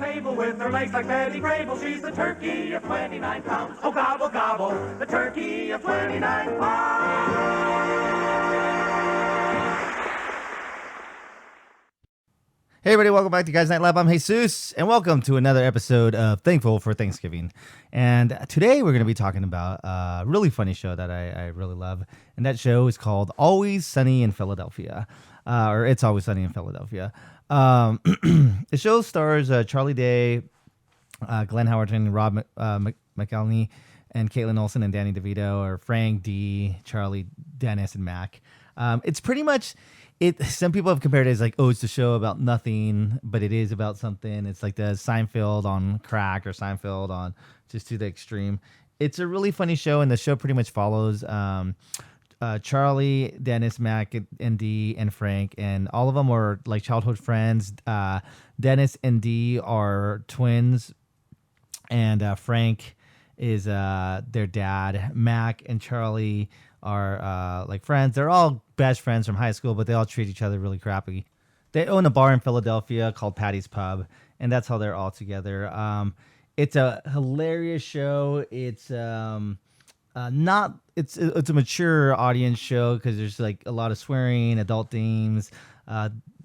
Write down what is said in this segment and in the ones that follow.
Mabel with her legs like Betty Grable. She's the turkey of 29 pounds. Oh, gobble, gobble, the turkey of 29 pounds. Hey everybody, welcome back to Guys Night Lab. I'm Jesus, and welcome to another episode of Thankful for Thanksgiving. And today we're going to be talking about a really funny show that I really love, and that show is called Always Sunny in Philadelphia, or It's Always Sunny in Philadelphia. The show stars Charlie Day, Glenn Howerton, Rob McElhenney, and Caitlin Olsen and Danny DeVito, or Frank, Dee, Charlie, Dennis, and Mac. It's pretty much... Some people have compared it as like, oh, it's a show about nothing, but it is about something. It's like the Seinfeld on crack or Seinfeld on just to the extreme. It's a really funny show, and the show pretty much follows Charlie, Dennis, Mac, and Dee, and Frank, and all of them are like childhood friends. Dennis and Dee are twins, and Frank is their dad. Mac and Charlie are like friends. They're all best friends from high school, but they all treat each other really crappy. They own a bar in Philadelphia called Patty's Pub, and that's how they're all together. It's a hilarious show. It's not it's a mature audience show because there's like a lot of swearing, adult themes.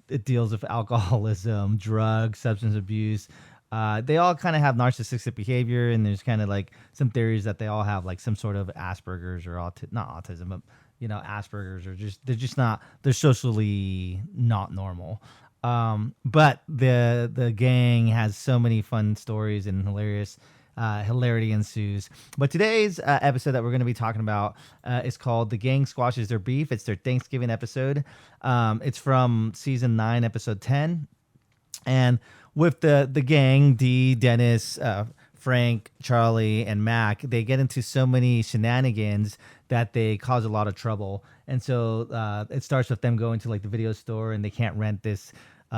It deals with alcoholism, drugs, substance abuse. They all kind of have narcissistic behavior, and there's kind of like some theories that they all have like some sort of Asperger's or not autism, but Asperger's, or they're socially not normal. But the gang has so many fun stories and hilarity ensues. But today's episode that we're going to be talking about is called "The Gang Squashes Their Beef." It's their Thanksgiving episode. It's from season 9, episode 10, and with the gang, Dee, Dennis, Frank, Charlie, and Mac, they get into so many shenanigans that they cause a lot of trouble. And so it starts with them going to like the video store, and they can't rent this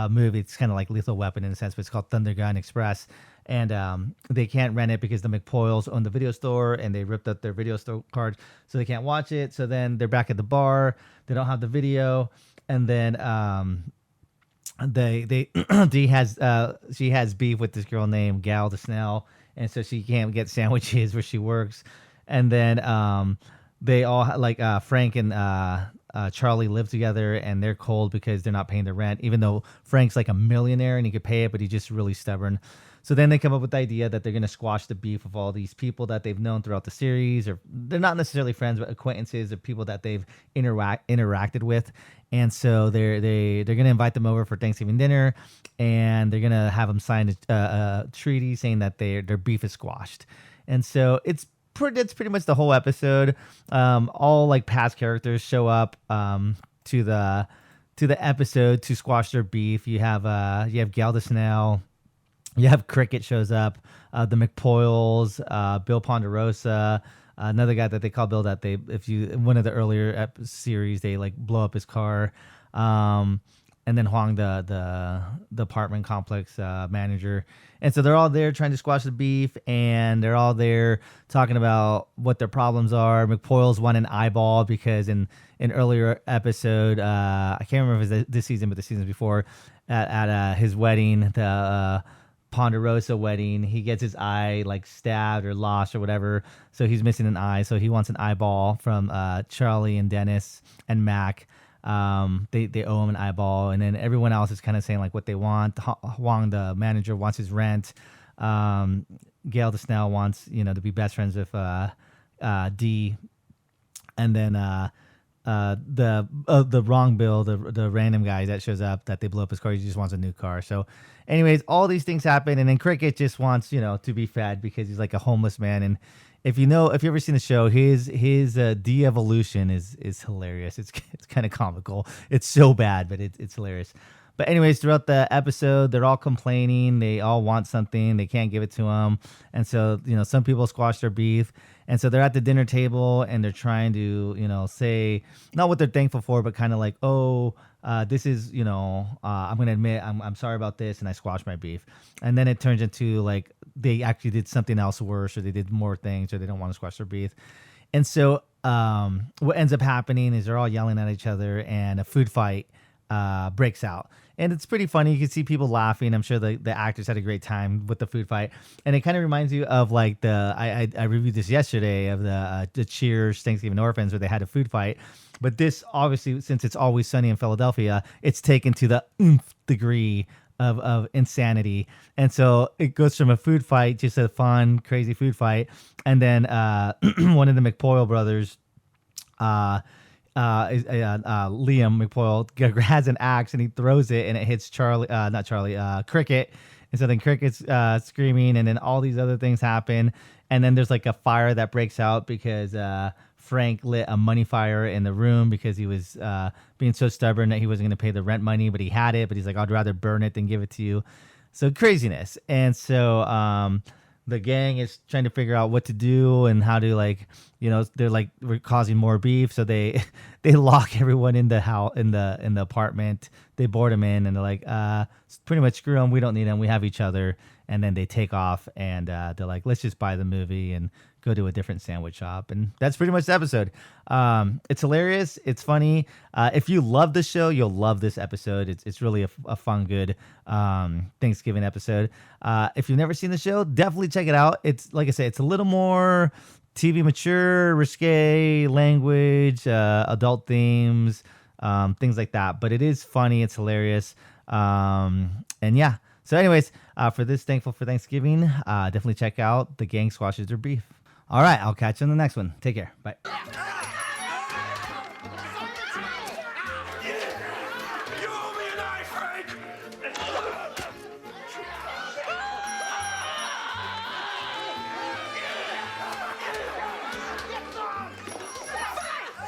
movie. It's kind of like Lethal Weapon in a sense, but it's called Thunder Gun Express. And they can't rent it because the McPoyles own the video store, and they ripped up their video store card, so they can't watch it. So then they're back at the bar. They don't have the video. And then Dee has beef with this girl named Gal the Snell, and so she can't get sandwiches where she works. And then they all like Frank and Charlie live together, and they're cold because they're not paying the rent, even though Frank's like a millionaire and he could pay it, but he's just really stubborn. So then they come up with the idea that they're going to squash the beef of all these people that they've known throughout the series, or they're not necessarily friends, but acquaintances of people that they've interacted with. And so they're going to invite them over for Thanksgiving dinner, and they're going to have them sign a treaty saying that their beef is squashed. And so it's pretty much the whole episode. All like past characters show up to the episode to squash their beef. You have Gal the Snell. You have Cricket shows up, the McPoyles, Bill Ponderosa, another guy that they call Bill that one of the earlier series, they like blow up his car. And then Huang, the apartment complex manager. And so they're all there trying to squash the beef, and they're all there talking about what their problems are. McPoyles won an eyeball because in an earlier episode, I can't remember if it was this season, but the seasons before, at his wedding, the Ponderosa wedding, he gets his eye like stabbed or lost or whatever, so he's missing an eye, so he wants an eyeball from Charlie and Dennis and Mac. They owe him an eyeball, and then everyone else is kind of saying like what they want. Huang, the manager, wants his rent. Gail the Snell wants to be best friends with Dee, and then the wrong Bill, the random guy that shows up that they blow up his car, he just wants a new car. So anyways, all these things happen, and then Cricket just wants to be fed because he's like a homeless man. And if you've ever seen the show, his de-evolution is hilarious. It's kind of comical. It's so bad, but it's hilarious. But anyways, throughout the episode, they're all complaining. They all want something. They can't give it to them. And so, some people squash their beef. And so they're at the dinner table, and they're trying to, say not what they're thankful for, but kind of like, this is, I'm going to admit I'm sorry about this, and I squashed my beef. And then it turns into like they actually did something else worse, or they did more things, or they don't want to squash their beef. And so what ends up happening is they're all yelling at each other, and a food fight breaks out. And it's pretty funny. You can see people laughing. I'm sure the actors had a great time with the food fight. And it kind of reminds you of like I reviewed this yesterday of the Cheers Thanksgiving Orphans where they had a food fight. But this, obviously, since it's Always Sunny in Philadelphia, it's taken to the oomph degree of insanity. And so it goes from a food fight, just a fun, crazy food fight. And then one of the McPoyle brothers, Liam McPoyle has an axe and he throws it and it hits Cricket. And so then Cricket's screaming and then all these other things happen. And then there's like a fire that breaks out because Frank lit a money fire in the room because he was being so stubborn that he wasn't going to pay the rent money, but he had it. But he's like, I'd rather burn it than give it to you. So craziness. And so the gang is trying to figure out what to do and how to they're like we're causing more beef. So they lock everyone in the house in the apartment. They board them in and they're like, pretty much screw them. We don't need them. We have each other. And then they take off and they're like, let's just buy the movie and go to a different sandwich shop. And that's pretty much the episode. It's hilarious. It's funny. If you love the show, you'll love this episode. It's really a fun, good Thanksgiving episode. If you've never seen the show, definitely check it out. It's like I say, it's a little more TV mature, risque language, adult themes, things like that. But it is funny. It's hilarious. And yeah. So anyways, for this Thankful for Thanksgiving, definitely check out The Gang Squashes Their Beef. All right, I'll catch you in the next one. Take care. Bye.